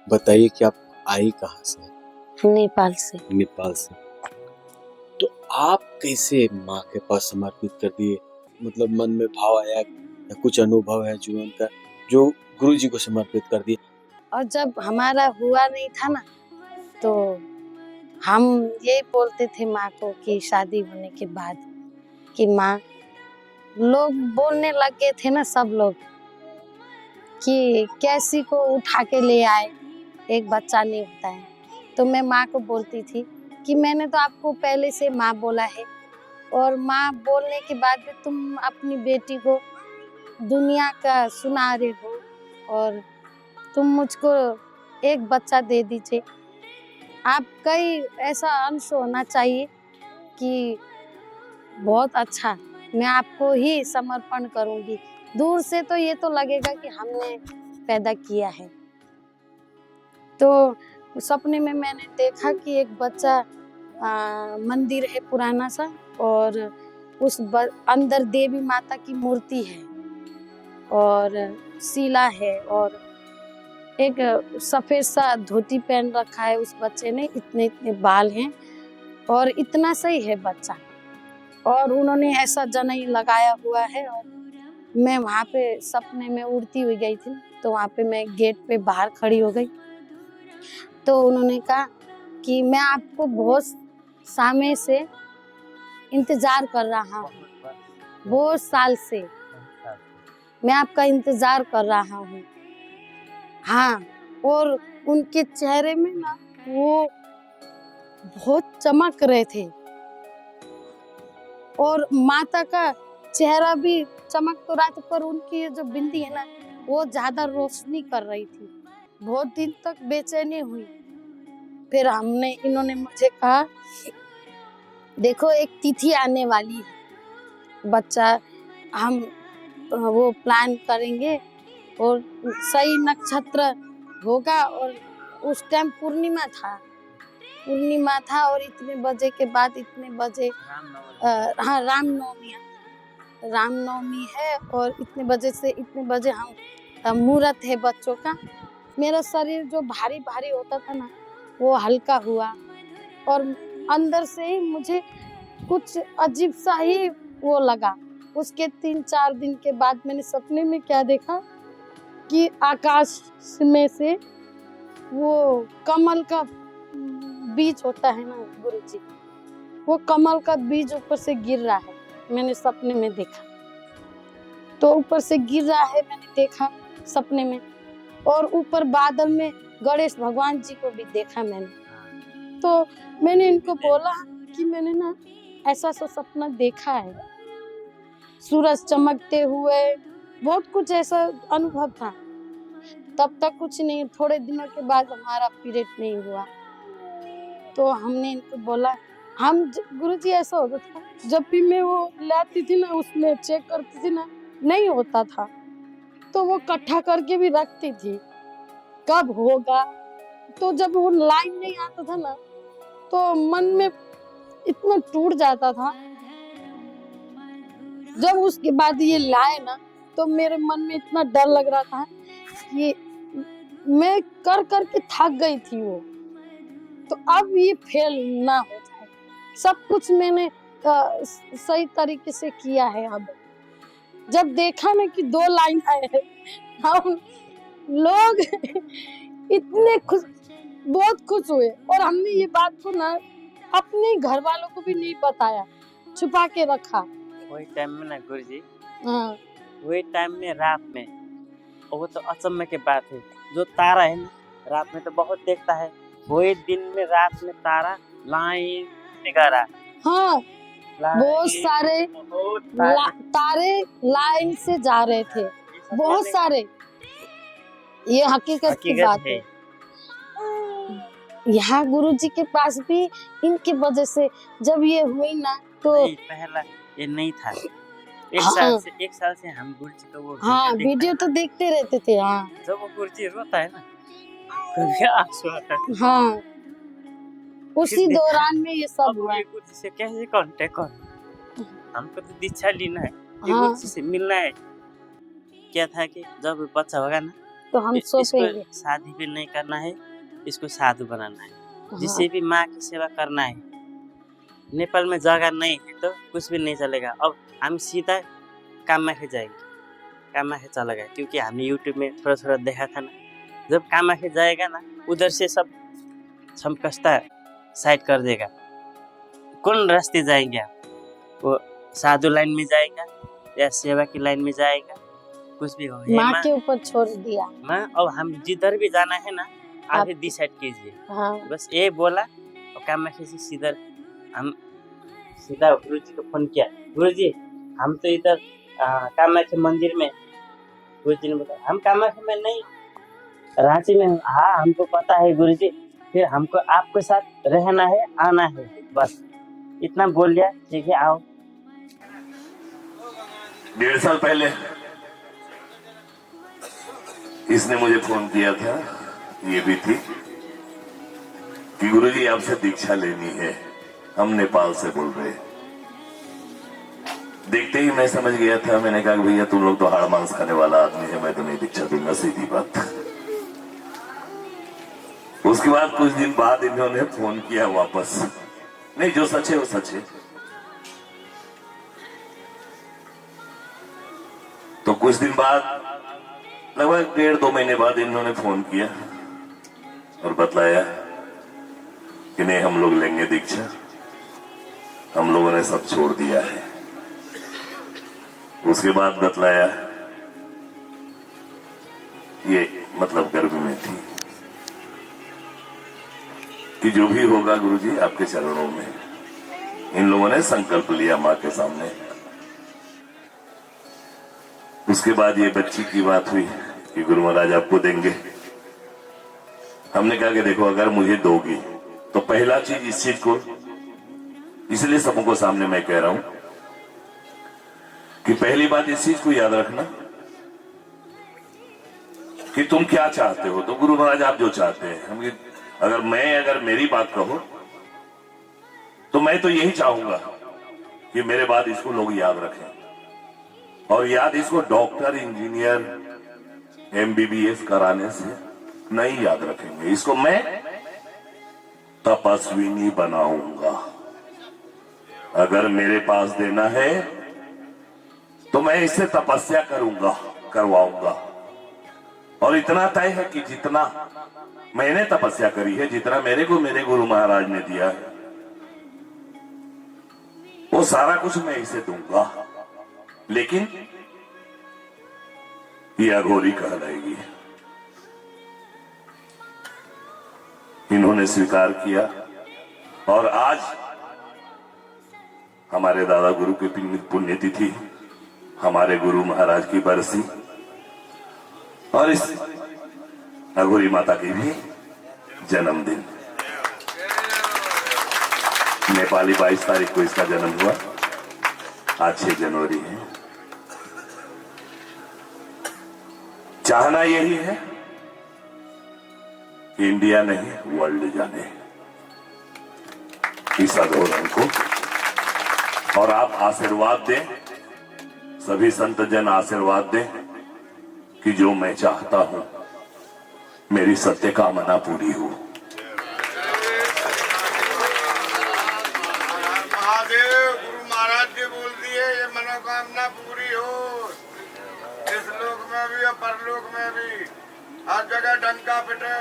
बताइए कि आप आई कहाँ से? नेपाल से। नेपाल से। तो आप कैसे माँ के पास समर्पित कर दिए? मतलब मन में भाव आया या कुछ अनुभव है जीवन का जो गुरु जी को समर्पित कर दिए? और जब हमारा हुआ नहीं था ना, तो हम यही बोलते थे माँ को कि शादी होने के बाद कि माँ, लोग बोलने लग गए थे ना सब लोग कि कैसी को उठा के ले आए, एक बच्चा नहीं होता है। तो मैं माँ को बोलती थी कि मैंने तो आपको पहले से माँ बोला है, और माँ बोलने के बाद भी तुम अपनी बेटी को दुनिया का सुना रहे हो, और तुम मुझको एक बच्चा दे दीजिए। आपका ही ऐसा अंश होना चाहिए कि बहुत अच्छा, मैं आपको ही समर्पण करूंगी। दूर से तो ये तो लगेगा कि हमने पैदा किया है। तो सपने में मैंने देखा कि एक बच्चा मंदिर है पुराना सा, और उस अंदर देवी माता की मूर्ति है और शिला है, और एक सफेद सा धोती पहन रखा है उस बच्चे ने, इतने इतने बाल हैं और इतना सही है बच्चा, और उन्होंने ऐसा जनेऊ लगाया हुआ है। और मैं वहाँ पे सपने में उड़ती हुई गई थी, तो वहाँ पे मैं गेट पे बाहर खड़ी हो गई। तो उन्होंने कहा कि मैं आपको बहुत समय से इंतजार कर रहा हूँ, बहुत साल से मैं आपका इंतजार कर रहा हूँ। हाँ, और उनके चेहरे में ना वो बहुत चमक रहे थे, और माता का चेहरा भी चमक तो रहा था, पर उनकी ये जो बिंदी है ना वो ज्यादा रोशनी कर रही थी। बहुत दिन तक बेचैनी हुई। फिर इन्होंने मुझे कहा, देखो एक तिथि आने वाली है, बच्चा हम वो प्लान करेंगे और सही नक्षत्र होगा, और उस टाइम पूर्णिमा था और इतने बजे के बाद इतने बजे हाँ रामनवमी है, और इतने बजे से इतने बजे हम मुहूर्त है बच्चों का। मेरा शरीर जो भारी भारी होता था ना वो हल्का हुआ, और अंदर से ही मुझे कुछ अजीब सा ही वो लगा। उसके 3-4 दिन के बाद मैंने सपने में क्या देखा कि आकाश में से वो कमल का बीज होता है ना गुरुजी, वो कमल का बीज ऊपर से गिर रहा है, मैंने सपने में देखा। तो ऊपर से गिर रहा है मैंने देखा सपने में, और ऊपर बादल में गणेश भगवान जी को भी देखा मैंने। तो मैंने इनको बोला कि मैंने ना ऐसा सपना देखा है, सूरज चमकते हुए, बहुत कुछ ऐसा अनुभव था। तब तक कुछ नहीं, थोड़े दिनों के बाद हमारा पीरियड नहीं हुआ। तो हमने इनको बोला, हम गुरुजी ऐसा होता था, जब भी मैं वो लाती थी ना उसमें चेक करती थी ना, नहीं होता था, तो वो इकट्ठा करके भी रखती थी कब होगा। तो जब वो लाइन नहीं आता था ना तो मन में इतना टूट जाता था। जब उसके बाद ये लाए ना तो मेरे मन में इतना डर लग रहा था कि मैं कर के थक गई थी वो, तो अब ये फेल ना हो जाए। सब कुछ मैंने सही तरीके से किया है। अब जब देखा ना कि 2 लाइन आए हैं, हम लोग इतने खुश, बहुत खुश हुए, और हमने ये बात को ना अपने घर वालों को भी नहीं बताया, छुपा के रखा। वही टाइम में ना गुरुजी, हाँ, वही टाइम में रात में, वो तो अचम्म की बात है, जो तारा है ना रात में तो बहुत देखता है, वही दिन में रात में तारा लाइन निकल रहा। हाँ, बहुत सारे तारे लाइन से जा रहे थे, बहुत सारे। ये हकीकत की बात है। यहाँ गुरुजी के पास भी इनकी वजह से जब ये हुई ना तो नहीं, पहला ये नहीं था। एक साल से हम गुरुजी का वो वीडियो तो देखते रहते थे। हाँ, जब वो गुरुजी रोता है ना कभी आंसू आता है। हाँ, उसी दौरान में ये सब हुआ। गुरुजी से कैसे कांटेक्ट कर, हमको तो दीक्षा लेना है, हाँ, गुरुजी से मिलना है। क्या था कि जब बच्चा होगा ना तो हम सौंपेंगे। इसको शादी भी नहीं करना है, इसको साधु बनाना है। हाँ, जिससे भी माँ की सेवा करना है। नेपाल में जगह नहीं है तो कुछ भी नहीं चलेगा। अब हम सीधा कामाख्या जाएंगे, कामाख्या चला गया, क्योंकि हमने यूट्यूब में थोड़ा थोड़ा देखा था ना। जब कामाख्या जाएगा ना, उधर से सब संकष्टा साइड कर देगा। कौन रास्ते जाएंगे आप? वो साधु लाइन में जाएगा या सेवा की लाइन में जाएगा? कुछ भी हो। हे माँ माँ, के ऊपर छोड़ दिया। माँ, अब हम जिधर भी जाना है ना, आप ही डिसाइड कीजिए। हाँ, बस ये बोला और कामाख्या से सीधा हम सीधा गुरु जी को फोन किया। गुरु जी, हम तो इधर कामाख्या मंदिर में। गुरु जी ने बताया हम कामाख्या में नहीं, रांची में। हाँ, हमको पता है गुरु जी, फिर हमको आपके साथ रहना है, आना है, बस इतना बोल दिया। ठीक है, आओ। 1.5 साल पहले इसने मुझे फोन किया था, ये भी थी कि गुरुजी आपसे दीक्षा लेनी है, हम नेपाल से बोल रहे हैं। देखते ही मैं समझ गया था। मैंने कहा भैया तुम लोग तो हाड़ मांस खाने वाला आदमी है, मैं तुम्हें दीक्षा दूंगा, सीधी बात। उसके बाद कुछ दिन बाद इन्होंने फोन किया वापस। नहीं, जो सच है वो सच है। तो कुछ दिन बाद, लगभग 1.5-2 महीने बाद इन्होंने फोन किया और बतलाया कि नहीं, हम लोग लेंगे दीक्षा, हम लोगों ने सब छोड़ दिया है। उसके बाद बतलाया, ये मतलब गर्भ में थी, कि जो भी होगा गुरुजी आपके चरणों में। इन लोगों ने संकल्प लिया मां के सामने। उसके बाद ये बच्ची की बात हुई कि गुरु महाराज आपको देंगे। हमने कहा कि देखो, अगर मुझे दोगी तो पहला चीज इस चीज को, इसलिए सबको सामने मैं कह रहा हूं कि पहली बात इस चीज को याद रखना कि तुम क्या चाहते हो। तो गुरु महाराज आप जो चाहते हैं, हम अगर मेरी बात कहो तो मैं तो यही चाहूंगा कि मेरे बाद इसको लोग याद रखें, और याद इसको डॉक्टर, इंजीनियर, एमबीबीएस कराने से नहीं याद रखेंगे। इसको मैं तपस्विनी बनाऊंगा। अगर मेरे पास देना है तो मैं इससे तपस्या करवाऊंगा। और इतना तय है कि जितना मैंने तपस्या करी है, जितना मेरे को मेरे गुरु महाराज ने दिया है, वो सारा कुछ मैं इसे दूंगा। लेकिन ये अघोरी कहलाएगी। इन्होंने स्वीकार किया और आज हमारे दादा गुरु की पुण्यतिथि, हमारे गुरु महाराज की बरसी और इस अघोरी माता की भी जन्मदिन। नेपाली 22 तारीख को इसका जन्म हुआ, आज 6 जनवरी है। चाहना यही है कि इंडिया नहीं वर्ल्ड जाने इस अघोरन को। और आप आशीर्वाद दें, सभी संत जन आशीर्वाद दें कि जो मैं चाहता हूं मेरी सत्य कामना पूरी हो। महादेव गुरु महाराज जी बोल दिए ये मनोकामना पूरी हो, इस लोक में भी और परलोक में भी, हर जगह डंका पिटे।